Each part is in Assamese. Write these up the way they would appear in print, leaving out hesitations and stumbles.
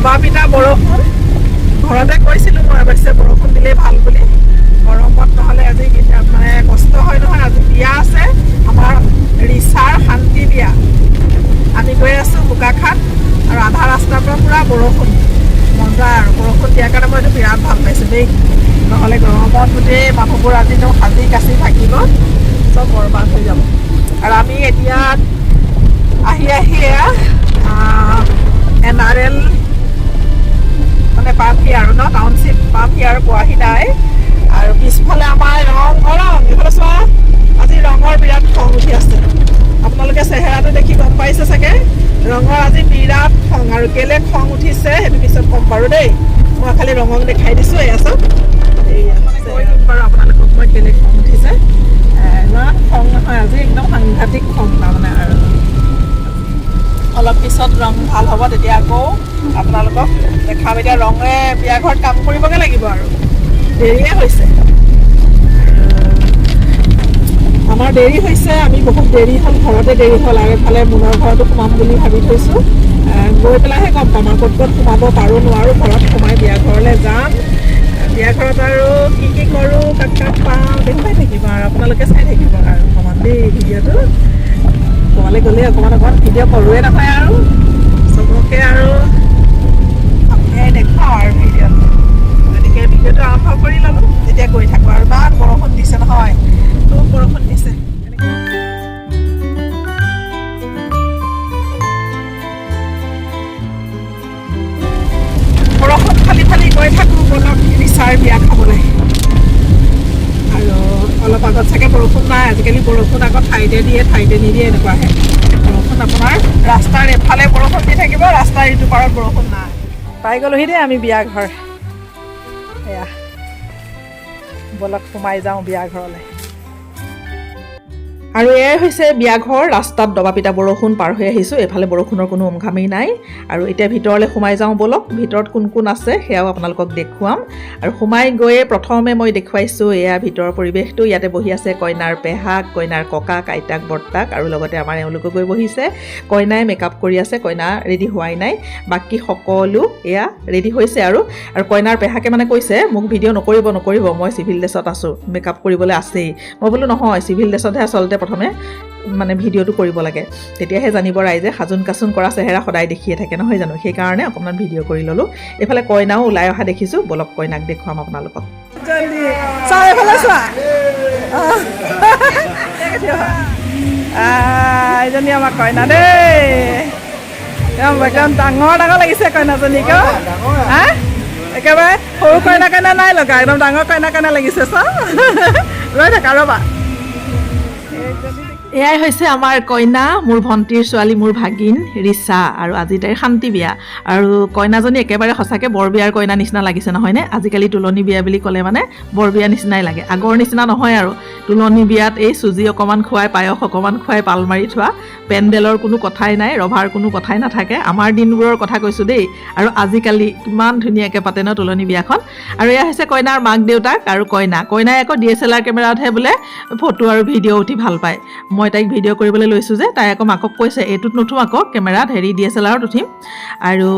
দবা পিটা বৰষুণ ঘৰতে কৈছিলোঁ মই অৱশ্যে বৰষুণ দিলেই ভাল বুলি গৰমত নহ'লে আজি মানে কষ্ট হয় নহয় আজি বিয়া আছে আমাৰ ৰিচাৰ শান্তি বিয়া আমি গৈ আছোঁ বোকাখাট আৰু আধা ৰাস্তাৰ পৰা পূৰা বৰষুণ মজা আৰু বৰষুণ দিয়াৰ কাৰণে মই এইটো বিৰাট ভাল পাইছোঁ দেই নহ'লে গৰমত গোটেই মানুহবোৰ আজি তেওঁ সাজি কাচি থাকিব চব বৰবাদ হৈ যাব আৰু আমি এতিয়া আহি NRL মানে পামহি আৰু ন টাউনশ্বিপ পামহি আৰু পোৱাহি নাই আৰু পিছফালে আমাৰ ৰং এইফালে চোৱা আজি ৰঙৰ বিৰাট খং উঠি আছে আপোনালোকে চেহেৰাটো দেখি গম পাইছে চাগে ৰঙৰ আজি বিৰাট খং আৰু কেলে খং উঠিছে সেইটো পিছত ক'ম বাৰু দেই মই খালি ৰঙক দেখাই দিছোঁ এয়া চাওক কৈ দিম বাৰু আপোনালোকক মই কেলে খং উঠিছে ইমান খং নহয় আজি একদম সাংঘাতিক খং তাৰমানে আৰু অলপ পিছত ৰং ভাল হ'ব তেতিয়া আকৌ আপোনালোকক দেখাম এতিয়া ৰঙে বিয়া ঘৰত কাম কৰিবগৈ লাগিব আৰু দেৰিয়ে হৈছে আমাৰ দেৰি হৈছে আমি বহুত দেৰি হ'ল ঘৰতে দেৰি হ'ল আৰু এফালে মোনৰ ঘৰতো সোমাম বুলি ভাবি থৈছোঁ গৈ পেলাইহে গম পাম আৰু ক'ত সোমাব পাৰোঁ নোৱাৰোঁ ঘৰত সোমাই বিয়া ঘৰলৈ যাম বিয়া ঘৰত আৰু কি কৰোঁ কাক পাওঁ দেখুৱাই থাকিব আৰু আপোনালোকে চাই থাকিব আৰু অকণমান দেই ভিডিঅ'টো ক'ৰবালৈ গ'লে অকণমান ভিডিঅ' কৰোঁৱে নহয় আৰু চবকে আৰু আপুনিয়াই দেখুৱাওঁ আৰু ভিডিঅ'ত গতিকে ভিডিঅ'টো আৰম্ভ কৰি ল'লোঁ তেতিয়া গৈ থাকোঁ আৰু ইমান বৰষুণ দিছে নহয় খুব বৰষুণ দিছে বৰষুণ ফালি গৈ থাকোঁ বলক ৰিচাৰ বিয়া খাবলৈ আৰু অলপ আগত চাগে বৰষুণ নাই আজিকালি বৰষুণ আগত ঠাইতে দিয়ে ঠাইতে নিদিয়ে এনেকুৱাহে বৰষুণ আপোনাৰ ৰাস্তাৰ এফালে বৰষুণ দি থাকিব ৰাস্তাৰ ইটো পাৰত বৰষুণ নাই পাই গ'লোহি দেই আমি বিয়া ঘৰ এয়া বলক সোমাই যাওঁ বিয়া ঘৰলৈ আৰু এয়াই হৈছে বিয়া ঘৰ ৰাস্তাত দবা পিটা বৰষুণ পাৰ হৈ আহিছোঁ এইফালে বৰষুণৰ কোনো উমঘামেই নাই আৰু এতিয়া ভিতৰলৈ সোমাই যাওঁ বলক ভিতৰত কোন কোন আছে সেয়াও আপোনালোকক দেখুৱাম আৰু সোমাই গৈয়ে প্ৰথমে মই দেখুৱাইছোঁ এয়া ভিতৰৰ পৰিৱেশটো ইয়াতে বহি আছে কইনাৰ পেহাক কইনাৰ ককাক আইতাক বৰ্তাক আৰু লগতে আমাৰ এওঁলোকে গৈ বহিছে কইনাই মেকআপ কৰি আছে কইনা ৰেডি হোৱাই নাই বাকী সকলো এয়া ৰেডি হৈছে আৰু কইনাৰ পেহাকে মানে কৈছে মোক ভিডিঅ' নকৰিব মই চিভিল ড্ৰেছত আছোঁ মেকআপ কৰিবলৈ আছেই মই বোলো নহয় চিভিল ড্ৰেছতহে আচলতে প্ৰথমে মানে ভিডিঅ'টো কৰিব লাগে তেতিয়াহে জানিব ৰাইজে সাজোন কাচোন কৰা চেহেৰা সদায় দেখিয়ে থাকে নহয় জানো সেইকাৰণে অকণমান ভিডিঅ' কৰি ল'লোঁ এইফালে কইনাও ওলাই অহা দেখিছোঁ বলক কইনাক দেখুৱাম আপোনালোকক এইজনী আমাৰ কইনা দেই একদম ডাঙৰ লাগিছে কইনাজনীক হা একেবাৰে সৰু কইনা নাই লগা একদম ডাঙৰ কইনা লাগিছে চা ৰৈ থাকা ৰ'বা এয়াই হৈছে আমাৰ কইনা মোৰ ভণ্টিৰ ছোৱালী মোৰ ভাগিন ৰিচা আৰু আজি তাইৰ শান্তি বিয়া আৰু কইনাজনী একেবাৰে সঁচাকৈ বৰ বিয়াৰ কইনা নিচিনা লাগিছে নহয়নে আজিকালি তুলনি বিয়া বুলি ক'লে মানে বৰ বিয়া নিচিনাই লাগে আগৰ নিচিনা নহয় আৰু তুলনি বিয়াত এই চুজি অকণমান খুৱাই পায়স অকণমান খুৱাই পাল মাৰি থোৱা পেণ্ডেলৰ কোনো কথাই নাই ৰভাৰ কোনো কথাই নাথাকে আমাৰ দিনবোৰৰ কথা কৈছোঁ দেই আৰু আজিকালি কিমান ধুনীয়াকৈ পাতে ন তুলনি বিয়াখন আৰু এয়া হৈছে কইনাৰ মাক দেউতাক আৰু কইনাই আকৌ DSLR কেমেৰাতহে বোলে ফটো আৰু ভিডিঅ' উঠি ভাল পায় মই তাইক ভিডিঅ' কৰিবলৈ লৈছোঁ যে তাই আকৌ মাকক কৈছে এইটোত নুঠো আকৌ কেমেৰাত DSLRত উঠিম আৰু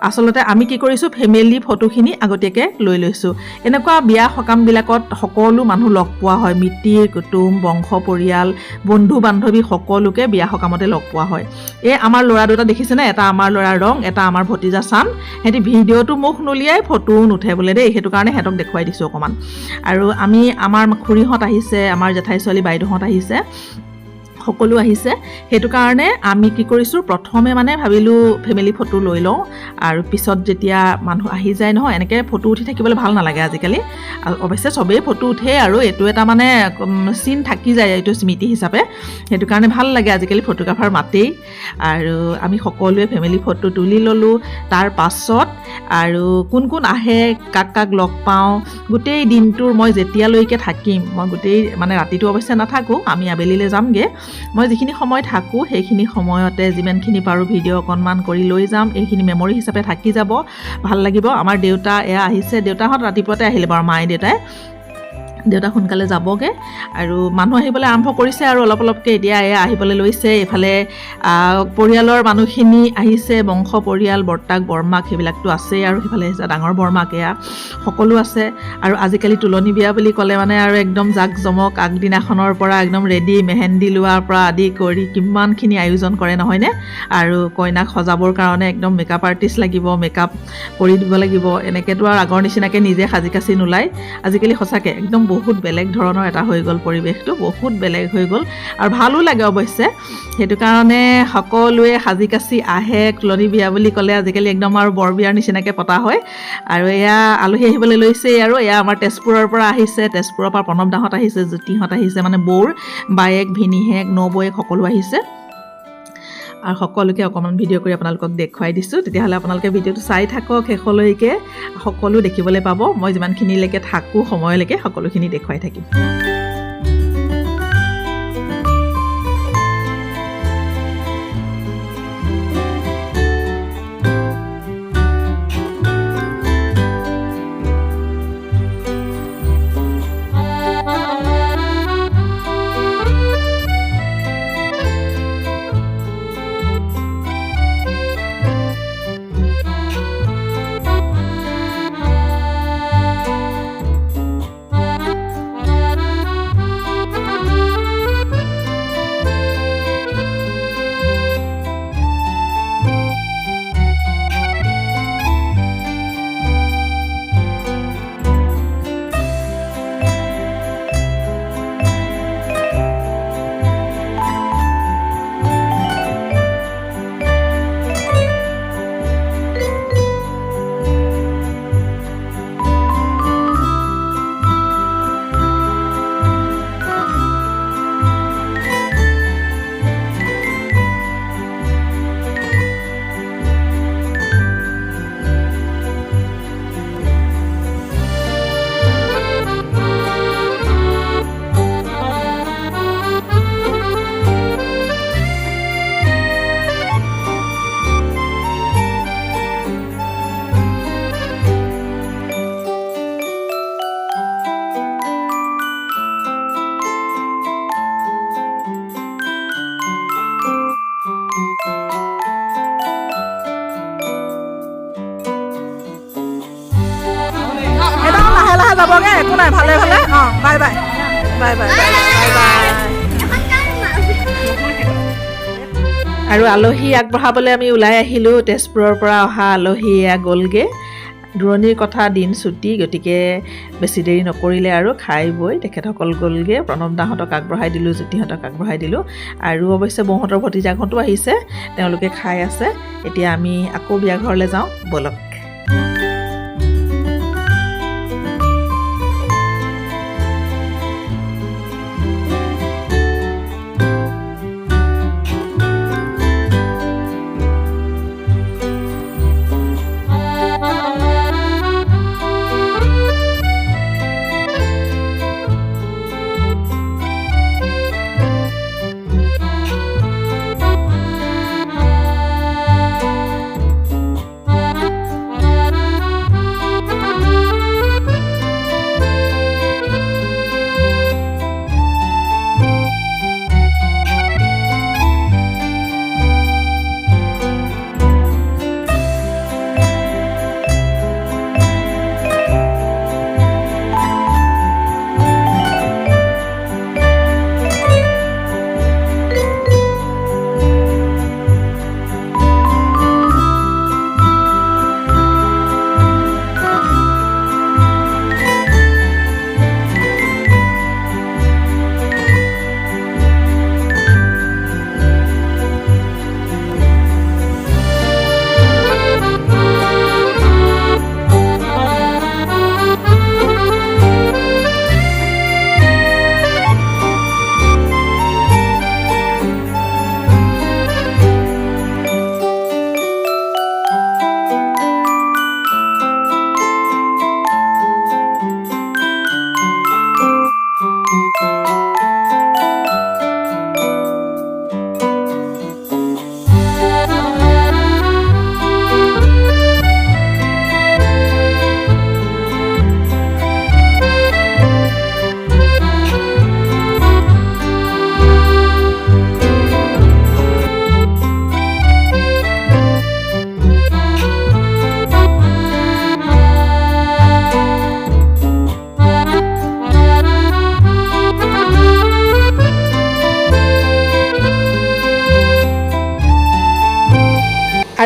আচলতে আমি কি কৰিছোঁ ফেমিলি ফটোখিনি আগতীয়াকৈ লৈ লৈছোঁ এনেকুৱা বিয়া সকামবিলাকত সকলো মানুহ লগ পোৱা হয় মিতিৰ কুটুম বংশ পৰিয়াল বন্ধু বান্ধৱী সকলোকে বিয়া সকামতে লগ পোৱা হয় এই আমাৰ ল'ৰা দুটা দেখিছেনে এটা আমাৰ ল'ৰা ৰং এটা আমাৰ ভতিজা চান সিহঁতি ভিডিঅ'টো মুখ নুলিয়াই ফটোও নুঠে বোলে দেই সেইটো কাৰণে সিহঁতক দেখুৱাই দিছোঁ অকণমান আৰু আমাৰ খুৰীহঁত আহিছে আমাৰ জেঠাই ছোৱালী বাইদেউহঁত আহিছে সকলো আহিছে সেইটো কাৰণে আমি কি কৰিছোঁ প্ৰথমে মানে ভাবিলোঁ ফেমিলি ফটো লৈ লওঁ আৰু পিছত যেতিয়া মানুহ আহি যায় নহয় এনেকৈ ফটো উঠি থাকিবলৈ ভাল নালাগে আজিকালি অৱশ্যে চবেই ফটো উঠে আৰু এইটো এটা মানে চিন থাকি যায় এইটো স্মৃতি হিচাপে সেইটো কাৰণে ভাল লাগে আজিকালি ফটোগ্ৰাফাৰ মাতেই আৰু আমি সকলোৱে ফেমিলি ফটো তুলি ল'লোঁ তাৰ পাছত আৰু কোন কোন আহে কাক লগ পাওঁ গোটেই দিনটোৰ মই যেতিয়ালৈকে থাকিম মই গোটেই মানে ৰাতিটো অৱশ্যে নাথাকোঁ আমি আবেলিলৈ যামগৈ মই যিখিনি সময় থাকোঁ সেইখিনি সময়তে যিমানখিনি পাৰোঁ ভিডিঅ' অকণমান কৰি লৈ যাম এইখিনি মেমৰি হিচাপে থাকি যাব ভাল লাগিব আমাৰ দেউতা এয়া আহিছে দেউতাহঁত ৰাতিপুৱাতে আহিলে বাৰু মায়ে দেউতাই দেউতা সোনকালে যাবগৈ আৰু মানুহ আহিবলৈ আৰম্ভ কৰিছে আৰু অলপ অলপকৈ এতিয়া আহিবলৈ লৈছে। এইফালে পৰিয়ালৰ মানুহখিনি আহিছে, বংশ পৰিয়াল, বৰ্তাক বৰমাক সেইবিলাকতো আছেই, আৰু সেইফালে ডাঙৰ বৰমাক সকলো আছে। আৰু আজিকালি তুলনি বিয়া বুলি ক'লে মানে আৰু একদম জাক জমক, আগদিনাখনৰ পৰা একদম ৰেডি, মেহেন্দি লোৱাৰ পৰা আদি কৰি কিমানখিনি আয়োজন কৰে নহয়নে। আৰু কইনাক সজাবৰ কাৰণে একদম মেকআপ আৰ্টিষ্ট লাগিব, মেকআপ কৰি দিব লাগিব। এনেকৈতো আৰু আগৰ নিচিনাকৈ নিজে সাজি কাচি নোলায়। আজিকালি সঁচাকৈ একদম বহুত বেলেগ ধৰণৰ এটা হৈ গ'ল, পৰিৱেশটো বহুত বেলেগ হৈ গ'ল আৰু ভালো লাগে অৱশ্যে। সেইটো কাৰণে সকলোৱে সাজি কাচি আহে। তুলনি বিয়া বুলি ক'লে আজিকালি একদম আৰু বৰ বিয়াৰ নিচিনাকৈ পতা হয়। আৰু আলহী আহিবলৈ লৈছেই। আৰু আমাৰ তেজপুৰৰ পৰা আহিছে, তেজপুৰৰ পৰা প্ৰণৱ দাহঁত আহিছে, জ্যোতিহঁত আহিছে, মানে বৌৰ বায়েক, ভিনীহেক, নবৌৱেক সকলো আহিছে। আৰু সকলোকে অকণমান ভিডিঅ' কৰি আপোনালোকক দেখুৱাই দিছোঁ। তেতিয়াহ'লে আপোনালোকে ভিডিঅ'টো চাই থাকক শেষলৈকে, সকলো দেখিবলৈ পাব। মই যিমানখিনিলৈকে থাকোঁ সময়লৈকে সকলোখিনি দেখুৱাই থাকিম। যাবগৈ, একো নাই, ভালে ভালে। Bye bye bye bye bye bye. আৰু আলহী আগবঢ়াবলৈ আমি ওলাই আহিলোঁ। তেজপুৰৰ পৰা অহা আলহী গ'লগৈ। দূৰণিৰ কথা, দিন ছুটি, গতিকে বেছি দেৰি নকৰিলে আৰু খাই বৈ তেখেতসকল গ'লগৈ। প্ৰণৱ দাহঁতক আগবঢ়াই দিলোঁ, জ্যোতিহঁতক আগবঢ়াই দিলোঁ। আৰু অৱশ্যে বৌহঁতৰ ভতিজাহঁতো আহিছে, তেওঁলোকে খাই আছে। এতিয়া আমি আকৌ বিয়া ঘৰলৈ যাওঁ, ব'লক।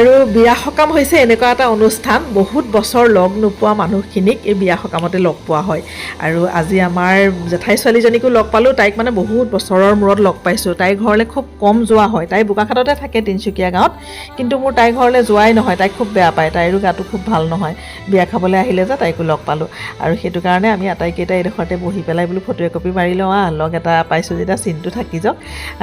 আৰু বিয়া সকাম হৈছে এনেকুৱা এটা অনুষ্ঠান বহুত বছৰ লগ নোপোৱা মানুহখিনিক এই বিয়া সকামতে লগ পোৱা হয় আৰু আজি আমাৰ জেঠাই ছোৱালীজনীকো লগ পালোঁ তাইক মানে বহুত বছৰৰ মূৰত লগ পাইছোঁ তাইৰ ঘৰলৈ খুব কম যোৱা হয় তাই বোকাখাটতে থাকে তিনিচুকীয়া গাঁৱত কিন্তু মোৰ তাইৰ ঘৰলৈ যোৱাই নহয় তাইক খুব বেয়া পায় তাইৰো গাটো খুব ভাল নহয় বিয়া খাবলৈ আহিলে যে তাইকো লগ পালোঁ আৰু সেইটো কাৰণে আমি আটাইকেইটা এইডোখৰতে বহি পেলাই বোলো ফটো একপি মাৰি লওঁ লগ এটা পাইছোঁ যেতিয়া চিনটো থাকি যাওক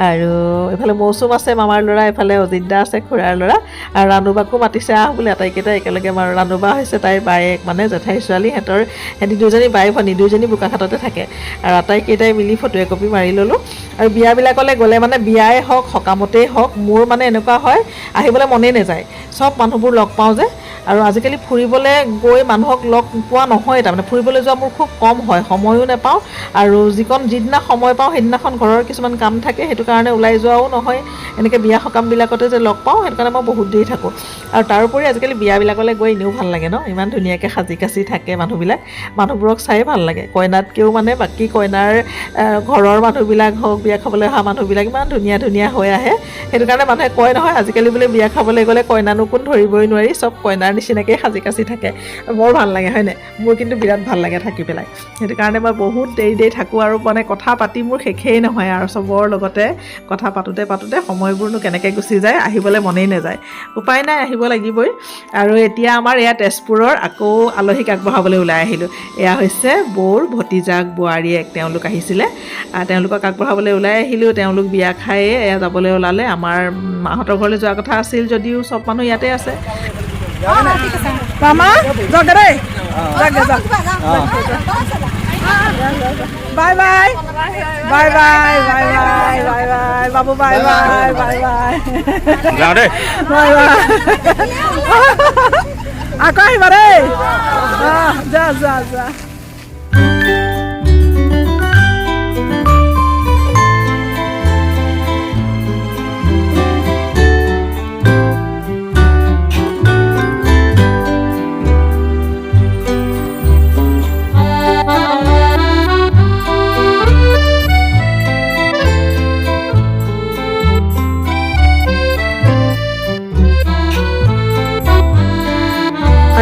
আৰু এইফালে মৌচুম আছে মামাৰ ল'ৰা এইফালে অজিতদা আছে খুৰাৰ ল'ৰা আৰু ৰাণুবাকো মাতিছে বোলে আটাইকেইটা একেলগে ৰাণুবা হৈছে তাইৰ বায়েক মানে জেঠাই ছোৱালী সিহঁতি দুজনী বাই ভনী দুজনী বোকাখাটতে থাকে আৰু আটাইকেইটাই মিলি ফটো একপি মাৰি ল'লোঁ আৰু বিয়াবিলাকলৈ গ'লে মানে বিয়াই হওক সকামতেই হওক মোৰ মানে এনেকুৱা হয় আহিবলৈ মনেই নাযায় চব মানুহবোৰ লগ পাওঁ যে আৰু আজিকালি ফুৰিবলৈ গৈ মানুহক লগ পোৱা নহয় তাৰমানে ফুৰিবলৈ যোৱা মোৰ খুব কম হয় সময়ো নাপাওঁ আৰু যিদিনা সময় পাওঁ সেইদিনাখন ঘৰৰ কিছুমান কাম থাকে সেইটো কাৰণে ওলাই যোৱাও নহয় এনেকৈ বিয়া সকামবিলাকতে যে লগ পাওঁ সেইটো কাৰণে মই বহুত দেৰি থাকোঁ আৰু তাৰোপৰি আজিকালি বিয়াবিলাকলৈ গৈ এনেও ভাল লাগে ন ইমান ধুনীয়াকৈ সাজি কাচি থাকে মানুহবোৰক চাই ভাল লাগে কইনাতকৈও মানে বাকী কইনাৰ ঘৰৰ মানুহবিলাক হওক বিয়া খাবলৈ অহা মানুহবিলাক ইমান ধুনীয়া ধুনীয়া হৈ আহে সেইটো কাৰণে মানুহে কয় নহয় আজিকালি বোলে বিয়া খাবলৈ গ'লে কইনানো কোন ধৰিবই নোৱাৰি চব কইনাৰ নিচিনাকৈ সাজি কাচি থাকে বৰ ভাল লাগে হয়নে মোৰ কিন্তু বিৰাট ভাল লাগে থাকি পেলাই সেইটো কাৰণে মই বহুত দেৰি থাকোঁ আৰু মানে কথা পাতি মোৰ শেষেই নহয় আৰু চবৰ লগতে কথা পাতোঁতে সময়বোৰনো কেনেকৈ গুচি যায় আহিবলৈ মনেই নাযায় উপায় নাই আহিব লাগিবই আৰু এতিয়া আমাৰ এয়া তেজপুৰৰ আকৌ আলহীক আগবঢ়াবলৈ ওলাই আহিলোঁ এয়া হৈছে বৌৰ ভতিজাক বোৱাৰীয়েক তেওঁলোক আহিছিলে তেওঁলোকক আগবঢ়াবলৈ ওলাই আহিলোঁ তেওঁলোক বিয়া খায়ে এয়া যাবলৈ ওলালে আমাৰ মাহঁতৰ ঘৰলৈ যোৱা কথা আছিল যদিও চব মানুহ ইয়াতে আছে মামা যাওক দেই bye bye bye bye bye bye bye bye বাবু বাই বাই বাই বাই যাওঁ দেই বাই বাই আকৌ আহিবা দেই যা যা যা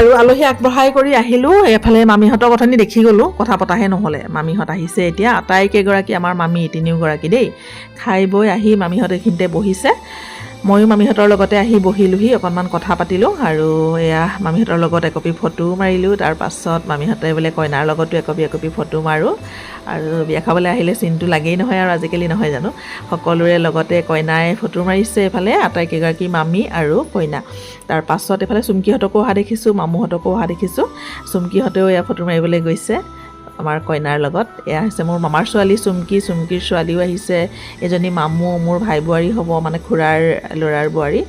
আৰু আলহী আগবঢ়াই কৰি আহিলোঁ এফালে মামীহঁতৰ কথানি দেখি গ'লোঁ কথা পতাহে নহ'লে মামীহঁত আহিছে এতিয়া আটাইকেইগৰাকী আমাৰ মামী তিনিওগৰাকী দেই খাই বৈ আহি মামীহঁত এইখিনিতে বহিছে ময়ো মামীহঁতৰ লগতে আহি বহিলোহি অকণমান কথা পাতিলোঁ আৰু এয়া মামীহঁতৰ লগত একপি ফটো মাৰিলোঁ তাৰপাছত মামীহঁতে বোলে কইনাৰ লগতো একপি ফটো মাৰোঁ আৰু বিয়া খাবলৈ আহিলে চিনটো লাগেই নহয় আৰু আজিকালি নহয় জানো সকলোৰে লগতে কইনাই ফটো মাৰিছে এইফালে আটাইকেইগৰাকী মামী আৰু কইনা তাৰপাছত এইফালে চুমকিহঁতকো অহা দেখিছোঁ মামুহঁতকো অহা দেখিছোঁ চুমকিহঁতেও এয়া ফটো মাৰিবলৈ গৈছে আমাৰ কইনাৰ লগত এয়া হৈছে মোৰ মামাৰ ছোৱালী চুমকিৰ ছোৱালীও আহিছে এজনী মামু মোৰ ভাই বোৱাৰী হ'ব মানে খুৰাৰ ল'ৰাৰ বোৱাৰী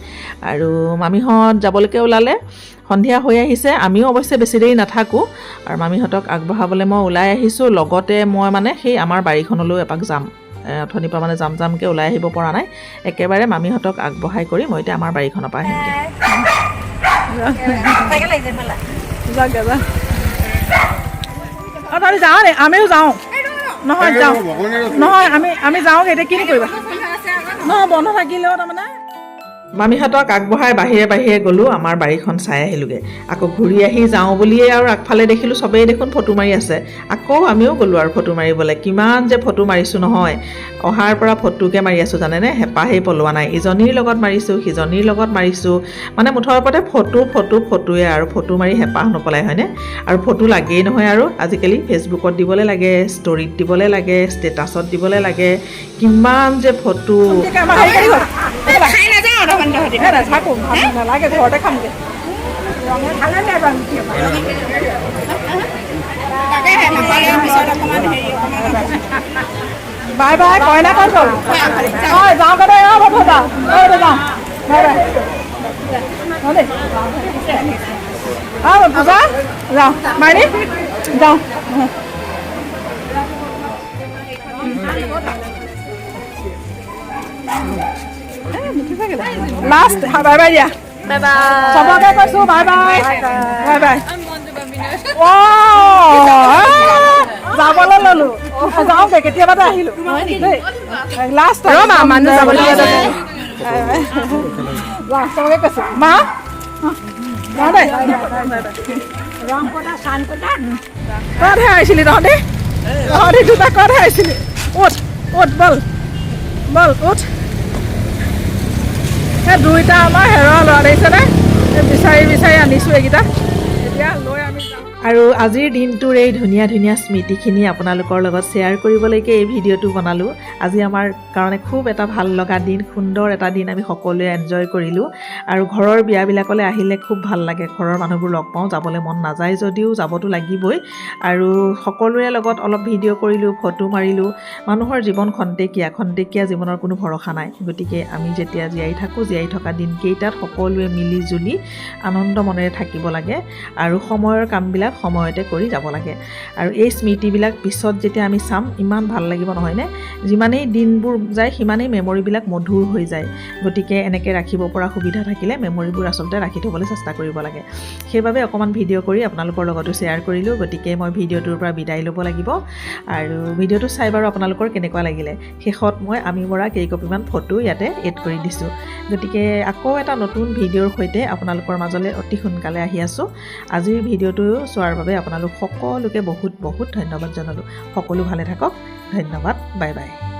আৰু মামীহঁত যাবলৈকে ওলালে সন্ধিয়া হৈ আহিছে আমিও অৱশ্যে বেছি দেৰি নাথাকোঁ আৰু মামীহঁতক আগবঢ়াবলৈ মই ওলাই আহিছোঁ লগতে মই মানে সেই আমাৰ বাৰীখনলৈও এপাক যাম অথনিৰ পৰা মানে যামকৈ ওলাই আহিব পৰা নাই একেবাৰে মামীহঁতক আগবঢ়াই কৰি মই এতিয়া আমাৰ বাৰীখনৰ পৰা আহিমগৈ তহঁতি যাওঁ নে আমিও যাওঁ নহয় যাওঁ নহয় আমি যাওঁগৈ এতিয়া কি কৰিবা নহয় বন্ধ থাকিলেও তাৰমানে মামীহঁতক আগবঢ়াই বাহিৰে গ'লোঁ আমাৰ বাৰীখন চাই আহিলোঁগৈ আকৌ ঘূৰি আহি যাওঁ বুলিয়ে আৰু আগফালে দেখিলোঁ চবেই দেখোন ফটো মাৰি আছে আকৌ আমিও গ'লোঁ আৰু ফটো মাৰিবলৈ কিমান যে ফটো মাৰিছোঁ নহয় অহাৰ পৰা ফটোকে মাৰি আছোঁ জানেনে হেঁপাহেই পলোৱা নাই ইজনীৰ লগত মাৰিছোঁ সিজনীৰ লগত মাৰিছোঁ মানে মুঠৰ ওপৰতে ফটোৱে আৰু ফটো মাৰি হেঁপাহ নপলাই হয়নে আৰু ফটো লাগেই নহয় আৰু আজিকালি ফেচবুকত দিবলৈ লাগে ষ্টৰিত দিবলৈ লাগে ষ্টেটাছত দিবলৈ লাগে কিমান যে ফটো নালাগে ঘৰতে খামগে বাই বাই কইনা ক'ত গ'ল যাওঁ গৈ দেই যাওঁ যাওঁ বাই বাই পূজা যাওঁ মাইনী যাওঁ লাষ্ট বাই বাই দিয়া চবকে কৈছোঁ বাই বাই বাই বাই যাবলৈ ল'লোঁ যাওঁগে কেতিয়াবাতে আহিলোঁ লাষ্ট মানুহ যাবলৈ চবকে কৈছোঁ মা ৰং কটা চান কটা ক'তহে আহিছিলি তহঁতি দুটা ক'তহে আহিছিলি উঠ বল উঠ সেই দুইটা আমাৰ হেৰুৱা ল'ৰা দেখিছেনে বিচাৰি আনিছোঁ এইকেইটা এতিয়া লৈ আমি যাওঁ আৰু আজিৰ দিনটোৰ এই ধুনীয়া ধুনীয়া স্মৃতিখিনি আপোনালোকৰ লগত শ্বেয়াৰ কৰিবলৈকে এই ভিডিঅ'টো বনালোঁ আজি আমাৰ কাৰণে খুব এটা ভাল লগা দিন সুন্দৰ এটা দিন আমি সকলোৱে এনজয় কৰিলোঁ আৰু ঘৰৰ বিয়াবিলাকলৈ আহিলে খুব ভাল লাগে ঘৰৰ মানুহবোৰ লগ পাওঁ যাবলৈ মন নাযায় যদিও যাবতো লাগিবই আৰু সকলোৰে লগত অলপ ভিডিঅ' কৰিলোঁ ফটো মাৰিলোঁ মানুহৰ জীৱন খন্তেকীয়া জীৱনৰ কোনো ভৰসা নাই গতিকে আমি যেতিয়া জীয়াই থাকোঁ জীয়াই থকা দিনকেইটাত সকলোৱে মিলি জুলি আনন্দ মনেৰে থাকিব লাগে আৰু সময়ৰ কামবিলাক সময়তে কৰি যাব লাগে আৰু এই স্মৃতিবিলাক পিছত যেতিয়া আমি চাম ইমান ভাল লাগিব নহয়নে যিমানেই দিনবোৰ যায় সিমানেই মেমৰিবিলাক মধুৰ হৈ যায় গতিকে এনেকৈ ৰাখিব পৰা সুবিধা থাকিলে মেমৰিবোৰ আচলতে ৰাখি থ'বলৈ চেষ্টা কৰিব লাগে সেইবাবে অকণমান ভিডিঅ' কৰি আপোনালোকৰ লগতো শ্বেয়াৰ কৰিলোঁ গতিকে মই ভিডিঅ'টোৰ পৰা বিদায় ল'ব লাগিব আৰু ভিডিঅ'টো চাই বাৰু আপোনালোকৰ কেনেকুৱা লাগিলে শেষত মই আমি মৰা কেইকপিমান ফটো ইয়াতে এড কৰি দিছোঁ গতিকে আকৌ এটা নতুন ভিডিঅ'ৰ সৈতে আপোনালোকৰ মাজলৈ অতি সোনকালে আহি আছোঁ আজিৰ ভিডিঅ'টো চোৱাৰ বাবে আপোনালোক সকলোকে বহুত বহুত ধন্যবাদ জনালোঁ সকলো ভালে থাকক ধন্যবাদ বাই বাই